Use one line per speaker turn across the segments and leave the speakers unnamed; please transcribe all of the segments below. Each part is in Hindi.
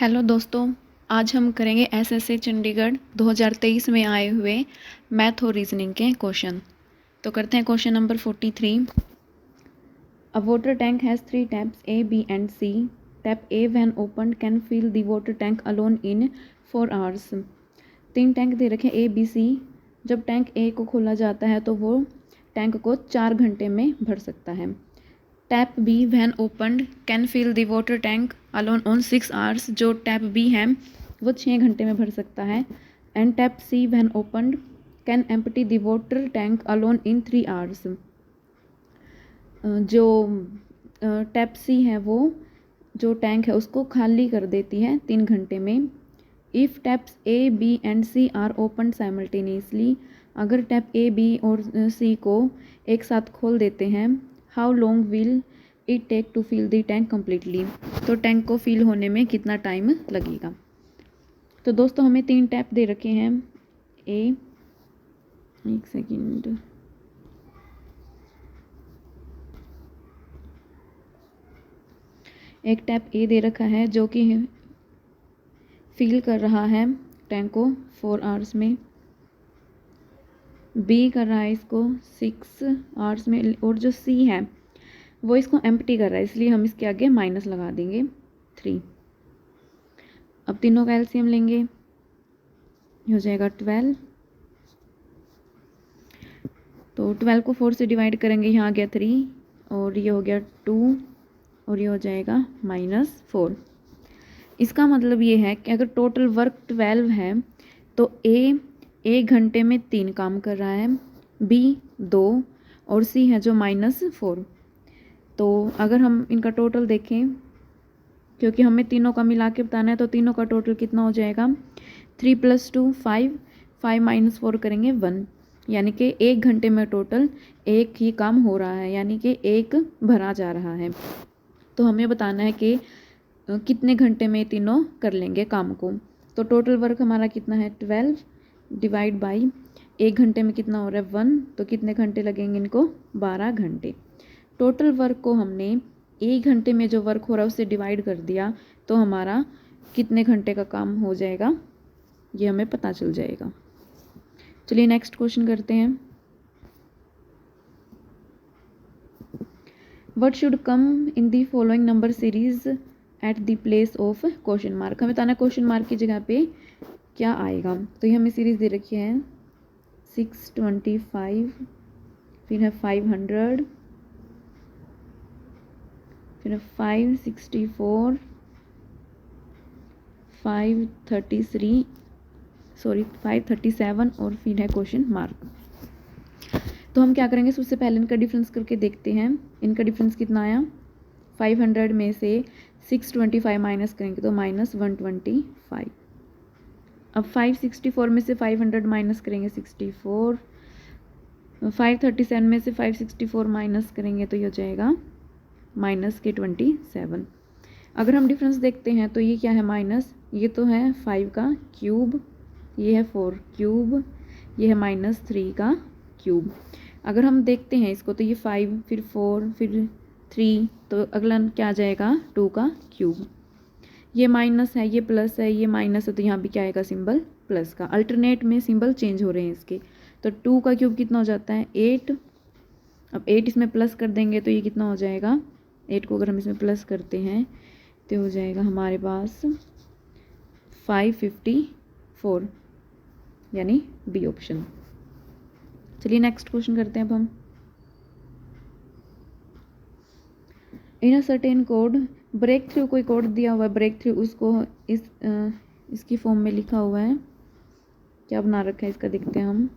हेलो दोस्तों, आज हम करेंगे एसएससी चंडीगढ़ 2023 में आए हुए मैथ और रीजनिंग के क्वेश्चन। तो करते हैं question number 43। A water tank has 3 taps A, B and C. Tap A when opened can fill the water tank alone in 4 hours. 3 tank दे रखे A, B, C। जब टैंक A को खोला जाता है तो वो टैंक को 4 घंटे में भर सकता है। Tap B when opened can fill the water tank alone on 6 hours. जो टैप बी है वो 6 घंटे में भर सकता है। And tap C when opened can empty the water tank alone in 3 hours. जो टैप सी है वो जो टैंक है उसको खाली कर देती है 3 घंटे में। If taps A, B and C are open simultaneously, अगर टैप ए, बी और सी को एक साथ खोल देते हैं, how long will it take to fill the tank completely. तो टैंक को फिल होने में कितना टाइम लगेगा। तो दोस्तों हमें 3 टैप दे रखे हैं। एक सेकेंड, एक टैप ए दे रखा है जो कि फिल कर रहा है टैंक को 4 आवर्स में। बी कर रहा है इसको 6 आवर्स में। और जो सी है वो इसको एम्प्टी कर रहा है, इसलिए हम इसके आगे माइनस लगा देंगे 3। अब तीनों का एलसीएम लेंगे, ये हो जाएगा 12। तो 12 को 4 से डिवाइड करेंगे, यहाँ आ गया 3 और ये हो गया 2 और ये हो जाएगा -4। इसका मतलब ये है कि अगर टोटल वर्क 12 है तो ए 1 घंटे में 3 काम कर रहा है, बी 2 और सी है जो -4। तो अगर हम इनका टोटल देखें, क्योंकि हमें तीनों का मिला के बताना है, तो तीनों का टोटल कितना हो जाएगा 3 + 2 5, 5 - 4 करेंगे 1, यानी कि 1 घंटे में टोटल एक ही काम हो रहा है, यानी कि एक भरा जा रहा है। तो हमें बताना है कि कितने घंटे में तीनों कर लेंगे काम को। तो टोटल वर्क हमारा कितना है 12 डिवाइड बाई 1 घंटे में कितना हो रहा है 1, तो कितने घंटे लगेंगे इनको 12 घंटे। टोटल वर्क को हमने 1 घंटे में जो वर्क हो रहा है उससे डिवाइड कर दिया, तो हमारा कितने घंटे का काम हो जाएगा ये हमें पता चल जाएगा। चलिए नेक्स्ट क्वेश्चन करते हैं। What should come in the following number series at the place of question mark. हमें बताना क्वेश्चन मार्क की जगह पे क्या आएगा। तो ये हमें सीरीज दे रखी है 625, फिर है 500, फिर 564, 537 और फिर है क्वेश्चन मार्क। तो हम क्या करेंगे, सबसे पहले इनका डिफरेंस करके देखते हैं। इनका डिफरेंस कितना आया, 500 में से 625 माइनस करेंगे तो -125। अब 564 में से 500 माइनस करेंगे 64, 537 में से 564 माइनस करेंगे तो ये हो जाएगा -27। अगर हम डिफरेंस देखते हैं तो ये क्या है माइनस, ये तो है 5 का क्यूब, ये है 4 क्यूब, ये है -3 का क्यूब। अगर हम देखते हैं इसको तो ये 5 फिर 4 फिर 3, तो अगला क्या आ जाएगा 2 का क्यूब। ये माइनस है, ये प्लस है, ये माइनस है, तो यहाँ भी क्या आएगा सिंबल प्लस का। अल्टरनेट में सिंबल चेंज हो रहे हैं इसके। तो 2 का क्यूब कितना हो जाता है 8। अब 8 इसमें प्लस कर देंगे तो ये कितना हो जाएगा, 8 को अगर हम इसमें प्लस करते हैं तो हो जाएगा हमारे पास 554, यानी बी ऑप्शन। चलिए नेक्स्ट क्वेश्चन करते हैं अब हम। In a certain code break through, कोई कोड दिया हुआ है ब्रेक थ्रू, उसको इसकी फॉर्म में लिखा हुआ है, क्या बना रखा है इसका देखते हैं हम।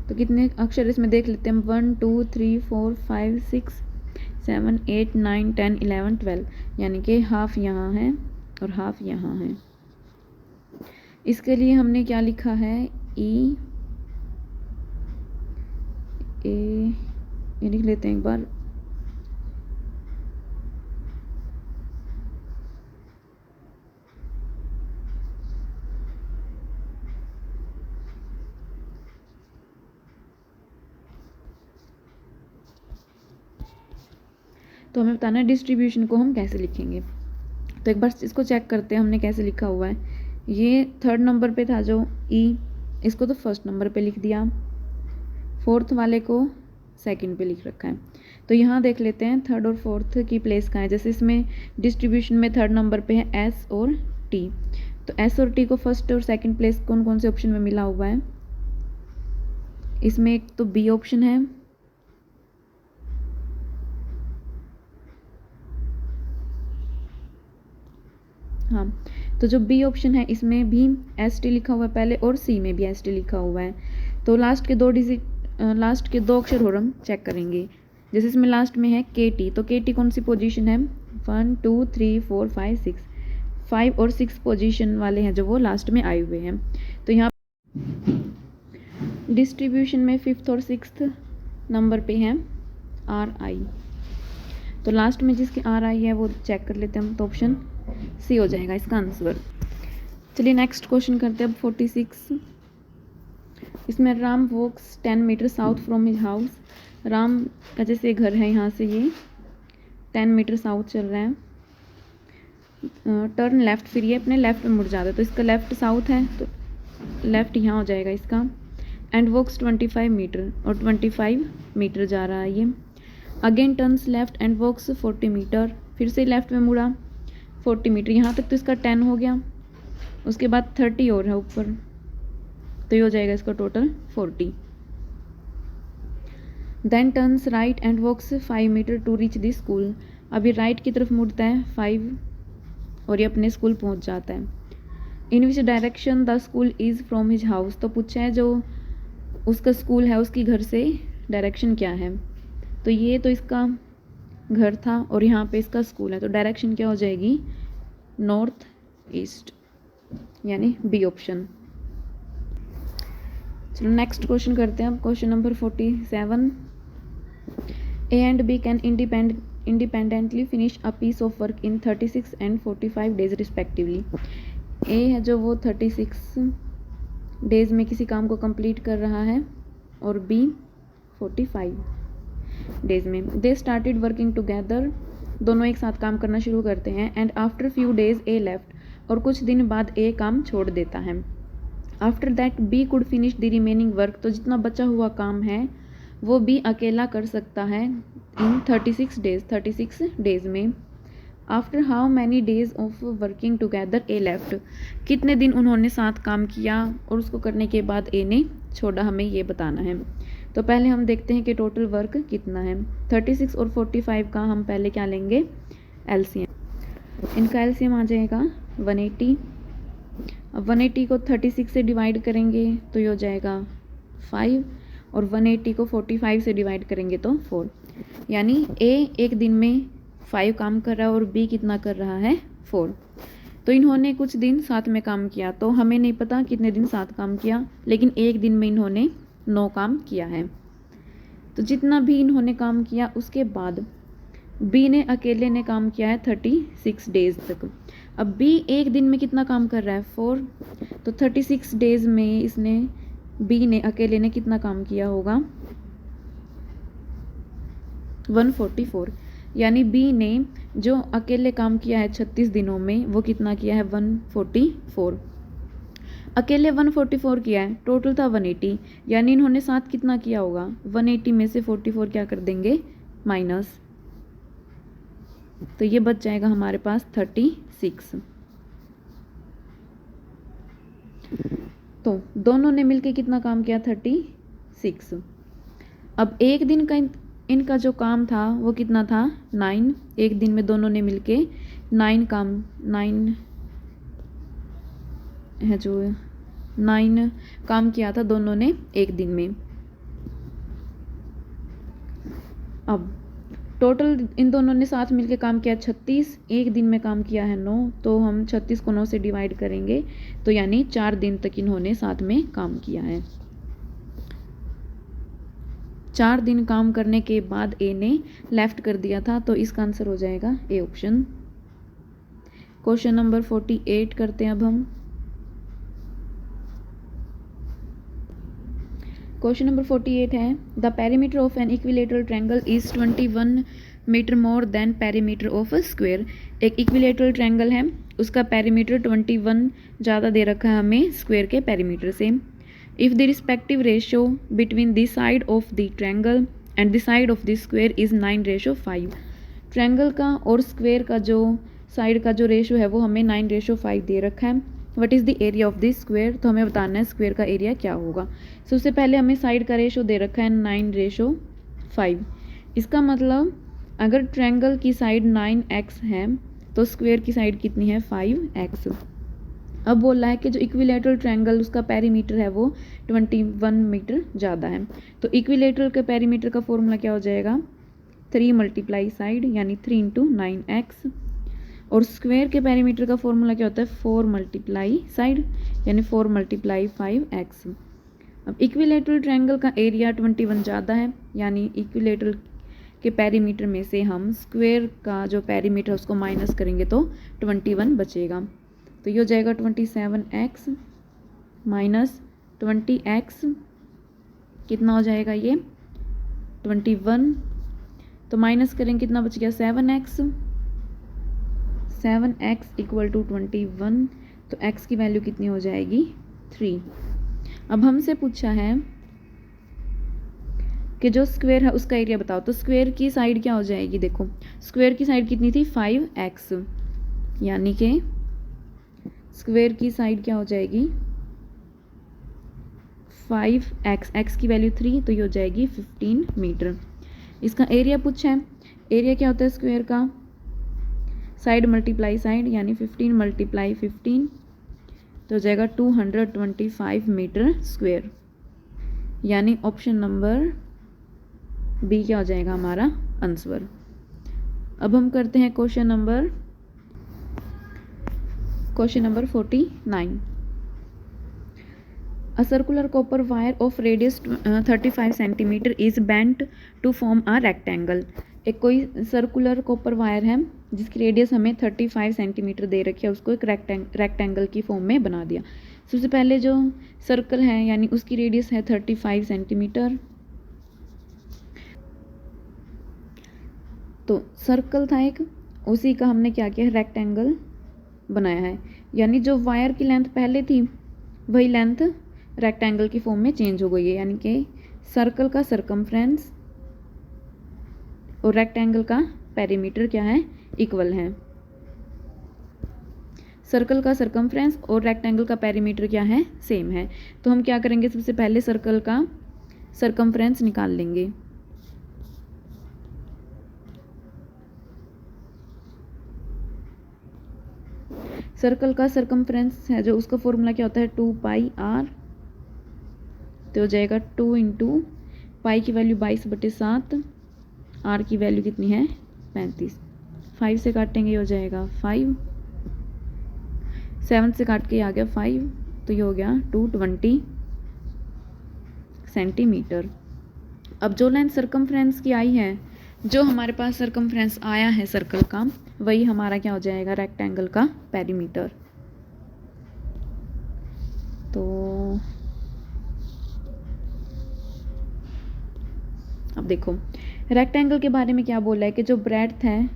तो कितने अक्षर इसमें देख लेते हैं हम, 1 2 3 4 5 6 7 8 9 10 11 12, यानी कि हाफ यहाँ है और हाफ यहाँ है। इसके लिए हमने क्या लिखा है, ई ए, ये लिख लेते हैं एक बार, तो हमें बताना है डिस्ट्रीब्यूशन को हम कैसे लिखेंगे। तो एक बार इसको चेक करते हैं हमने कैसे लिखा हुआ है। ये थर्ड नंबर पे था जो ई, इसको तो फर्स्ट नंबर पे लिख दिया, फोर्थ वाले को सेकंड पे लिख रखा है। तो यहाँ देख लेते हैं थर्ड और फोर्थ की प्लेस कहाँ है। जैसे इसमें डिस्ट्रीब्यूशन में थर्ड नंबर पे है एस और टी, तो एस और टी को फर्स्ट और सेकंड प्लेस कौन कौन से ऑप्शन में मिला हुआ है। इसमें एक तो बी ऑप्शन है, हाँ, तो जो बी ऑप्शन है इसमें भी एस टी लिखा हुआ है पहले और सी में भी एस टी लिखा हुआ है। तो लास्ट के दो अक्षर और हम चेक करेंगे। जैसे इसमें लास्ट में है के टी, तो के टी कौन सी पोजीशन है, 1 2 3 4 5 6, 5 और 6 पोजीशन वाले हैं जो वो लास्ट में आए हुए हैं। तो यहाँ डिस्ट्रीब्यूशन में फिफ्थ और सिक्स्थ नंबर पे है आर आई, तो लास्ट में जिसके आर आई है वो चेक कर लेते हैं हम, तो ऑप्शन सी हो जाएगा इसका आंसर। चलिए नेक्स्ट क्वेश्चन करते हैं अब 46। इसमें Ram walks 10 metre south from his house. Ram का जैसे घर है यहाँ से ये 10 मीटर साउथ चल रहा है, टर्न लेफ्ट, फिर ये अपने लेफ्ट में मुड़ जाता है, तो इसका लेफ्ट साउथ है तो लेफ्ट यहाँ हो जाएगा इसका। एंड वॉक्स 25 मीटर, और 25 मीटर जा रहा है ये। Again turns left and walks 40 metre, फिर से लेफ्ट में मुड़ा 40 मीटर, यहाँ तक तो इसका 10 हो गया, उसके बाद 30 और है ऊपर, तो ये हो जाएगा इसका total 40। Then turns right and walks 5 metre to reach the school. अभी राइट की तरफ मुड़ता है 5 और ये अपने स्कूल पहुंच जाता है। In which direction the school is from his house, तो पूछा है जो उसका स्कूल है उसकी घर से डायरेक्शन क्या है। तो ये तो इसका घर था और यहाँ पे इसका स्कूल है, तो डायरेक्शन क्या हो जाएगी, नॉर्थ ईस्ट, यानी बी ऑप्शन। चलो नेक्स्ट क्वेश्चन करते हैं अब, question number 47। A and B can independently finish a piece of work in 36 and 45 days respectively. A है जो वो 36 डेज में किसी काम को कंप्लीट कर रहा है और बी 45 डेज में। दे स्टार्टेड वर्किंग टुगेदर, दोनों एक साथ काम करना शुरू करते हैं। And after few days A left, और कुछ दिन बाद ए काम छोड़ देता है। After that B could finish the remaining work, तो जितना बचा हुआ काम है वो बी अकेला कर सकता है इन 36 डेज में। After how many days of working together A left, कितने दिन उन्होंने साथ काम किया और उसको करने के बाद ए ने छोड़ा, हमें ये बताना है। तो पहले हम देखते हैं कि टोटल वर्क कितना है। 36 और 45 का हम पहले क्या लेंगे, एलसीएम। इनका एलसीएम आ जाएगा 180। अब 180 को 36 से डिवाइड करेंगे तो ये हो जाएगा 5, और 180 को 45 से डिवाइड करेंगे तो 4, यानी ए एक दिन में 5 काम कर रहा है और बी कितना कर रहा है, 4। तो इन्होंने कुछ दिन साथ में काम किया, तो हमें नहीं पता कितने दिन साथ काम किया, लेकिन एक दिन में इन्होंने 9 काम किया है। तो जितना भी इन्होंने काम किया उसके बाद बी ने अकेले ने काम किया है 36 डेज तक। अब बी एक दिन में कितना काम कर रहा है, 4, तो 36 डेज में इसने बी ने अकेले ने कितना काम किया होगा, 144, यानी बी ने जो अकेले काम किया है 36 दिनों में वो कितना किया है, 144। अकेले 144 किया है, टोटल था 180, यानी इन्होंने साथ कितना किया होगा, 180 में से 44 क्या कर देंगे, माइनस, तो ये बच जाएगा हमारे पास 36। तो दोनों ने मिलके कितना काम किया, 36। अब एक दिन का इनका जो काम था वो कितना था, 9, एक दिन में दोनों ने मिलके 9 है जो 9 काम किया था दोनों ने एक दिन में। अब टोटल इन दोनों ने साथ मिलके काम किया 36, एक दिन में काम किया है 9, तो हम 36 को 9 से डिवाइड करेंगे तो यानी 4 दिन तक इन्होंने साथ में काम किया है। 4 दिन काम करने के बाद ए ने लेफ्ट कर दिया था, तो इसका आंसर हो जाएगा ए ऑप्शन। क्वेश्चन नंबर 48 करते हैं अब हम। क्वेश्चन नंबर 48 है, the perimeter of an equilateral triangle is 21 metre more than perimeter of a square. एक इक्विलेटरल ट्रायंगल है, उसका पेरीमीटर 21 ज़्यादा दे रखा है हमें स्क्वायर के पेरीमीटर से। If the respective ratio between the side of the triangle and the side of the square is 9:5। Triangle का और स्क्वायर का जो साइड का जो रेशो है वो हमें 9:5 दे रखा है। What is the area of the square, तो हमें बताना है स्क्वायर का एरिया क्या होगा। सबसे पहले हमें साइड का रेशो दे रखा है 9:5। इसका मतलब अगर ट्रायंगल की साइड 9x है तो स्क्वायर की साइड कितनी है 5x। अब बोल रहा है कि जो इक्विलेटरल ट्रायंगल उसका पेरीमीटर है वो 21 मीटर ज़्यादा है। तो इक्विलेटरल के पेरीमीटर का फॉर्मूला क्या हो जाएगा 3 मल्टीप्लाई साइड यानी 3 इंटू 9x। और स्क्वायर के पेरीमीटर का फॉर्मूला क्या होता है 4 मल्टीप्लाई साइड यानी 4 मल्टीप्लाई 5x। अब इक्विलेटरल ट्रायंगल का एरिया 21 ज़्यादा है यानी इक्विलेटरल के पेरीमीटर में से हम स्क्वायर का जो पेरीमीटर है उसको माइनस करेंगे तो 21 बचेगा। तो ये हो जाएगा 27x माइनस 20x, कितना हो जाएगा ये 21। तो माइनस करेंगे कितना बच गया 7x। 7x इक्वल टू 21, तो x की वैल्यू कितनी हो जाएगी 3। अब हमसे पूछा है कि जो स्क्वायर है उसका एरिया बताओ। तो स्क्वायर की साइड क्या हो जाएगी, देखो स्क्वायर की साइड कितनी थी 5x, यानी कि स्क्वायर की साइड क्या हो जाएगी 5x, x की वैल्यू 3, तो ये हो जाएगी 15 मीटर। इसका एरिया पूछा है, एरिया क्या होता है स्क्वायर का साइड मल्टीप्लाई साइड यानी 15 मल्टीप्लाई 15, तो हो जाएगा 225 मीटर स्क्वायर। यानी ऑप्शन नंबर बी क्या हो जाएगा हमारा आंसर। अब हम करते हैं question number 49। A circular copper wire of radius 35 centimeter is bent to form a rectangle। एक कोई सर्कुलर कॉपर वायर है जिसकी रेडियस हमें 35 सेंटीमीटर दे रखी है, उसको एक रेक्टेंगल की फॉर्म में बना दिया। सबसे पहले जो सर्कल है यानी उसकी रेडियस है 35 सेंटीमीटर। तो सर्कल था एक, उसी का हमने क्या किया रेक्टेंगल बनाया है। यानी जो वायर की लेंथ पहले थी वही लेंथ रेक्टेंगल की फॉर्म में चेंज हो गई है। यानी कि सर्कल का सरकमफ्रेंस और रेक्टेंगल का पेरीमीटर क्या है इक्वल है। सर्कल का सरकमफ्रेंस और रेक्टेंगल का पेरीमीटर क्या है सेम है। तो हम क्या करेंगे सबसे पहले सर्कल का सरकमफ्रेंस निकाल लेंगे। सर्कल का सरकमफ्रेंस है जो उसका फॉर्मूला क्या होता है 2πr, तो हो जाएगा 2 इंटू पाई की वैल्यू 22/7, आर की वैल्यू कितनी है 35। 5 से काटेंगे ये हो जाएगा 5, 7 से काट के आ गया 5, तो ये हो गया 220 सेंटीमीटर। अब जो लेंथ सरकमफ्रेंस की आई है, जो हमारे पास सरकमफ्रेंस आया है सर्कल का, वही हमारा क्या हो जाएगा रेक्टेंगल का पेरीमीटर। तो अब देखो रेक्टेंगल के बारे में क्या बोला है कि जो ब्रेड्थ है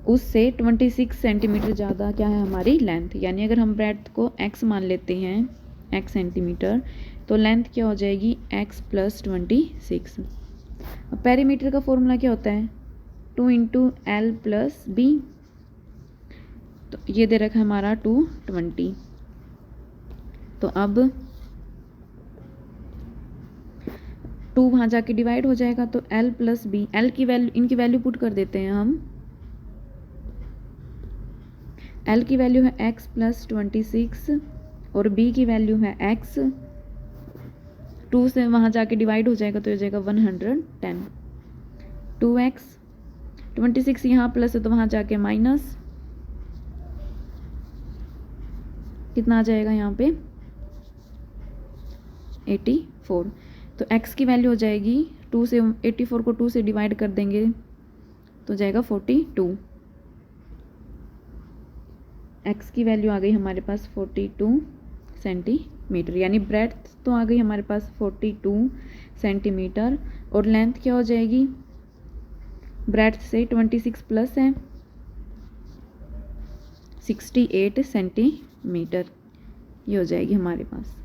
उससे 26 सेंटीमीटर ज़्यादा क्या है हमारी लेंथ। यानी अगर हम ब्रेड्थ को x मान लेते हैं x सेंटीमीटर, तो लेंथ क्या हो जाएगी x + 26। अब पेरीमीटर का फॉर्मूला क्या होता है 2 इंटू L + B, तो ये दे रखा है हमारा 220। तो अब 2 वहाँ जाके डिवाइड हो जाएगा, तो L + B, L की वैल्यू इनकी वैल्यू पुट कर देते हैं हम। L की वैल्यू है x + 26 और B की वैल्यू है x। 2 से वहाँ जाके डिवाइड हो जाएगा तो हो जाएगा 110। 2x 26 यहाँ प्लस है तो वहाँ जाके माइनस, कितना आ जाएगा यहाँ पे 84। तो x की वैल्यू हो जाएगी 2 से 84 को 2 से डिवाइड कर देंगे तो जाएगा 42। x की वैल्यू आ गई हमारे पास 42 सेंटीमीटर। यानी ब्रेड्थ तो आ गई हमारे पास 42 सेंटीमीटर और लेंथ क्या हो जाएगी ब्रेड्थ से 26 प्लस है 68 सेंटीमीटर, ये हो जाएगी हमारे पास।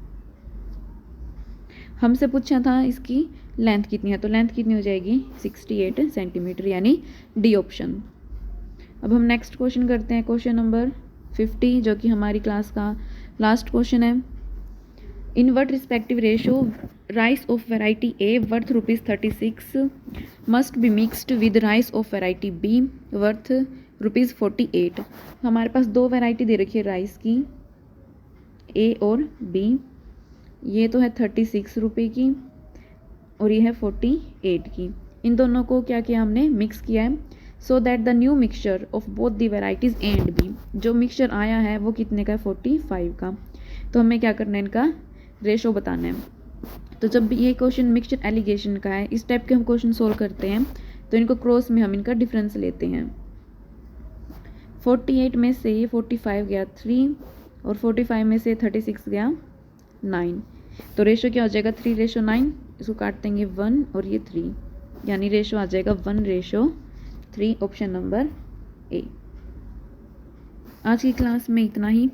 हमसे पूछा था इसकी लेंथ कितनी है, तो लेंथ कितनी हो जाएगी 68 सेंटीमीटर, यानी डी ऑप्शन। अब हम नेक्स्ट क्वेश्चन करते हैं, क्वेश्चन नंबर 50, जो कि हमारी क्लास का लास्ट क्वेश्चन है। In what respective ratio rice of variety A worth ₹36 must be mixed with rice of variety B worth ₹48। हमारे पास दो वेराइटी दे रखी है राइस की, ए और बी। ये तो है 36 रुपये की और ये है 48 की। इन दोनों को क्या किया हमने, मिक्स किया है, so that the new mixture of both the varieties A and B, जो मिक्सचर आया है वो कितने का है 45 का। तो हमें क्या करना है, इनका रेशो बताना है। तो जब ये क्वेश्चन मिक्सचर एलिगेशन का है, इस टाइप के हम क्वेश्चन सोल्व करते हैं, तो इनको क्रॉस में हम इनका डिफरेंस लेते हैं। 48 में से 45 गया 3 और 45 में से 36 गया 9, तो रेशो क्या हो जाएगा 3:9। इसको काट देंगे 1 और ये 3, यानी रेशो आ जाएगा 1:3, ऑप्शन नंबर ए। आज की क्लास में इतना ही।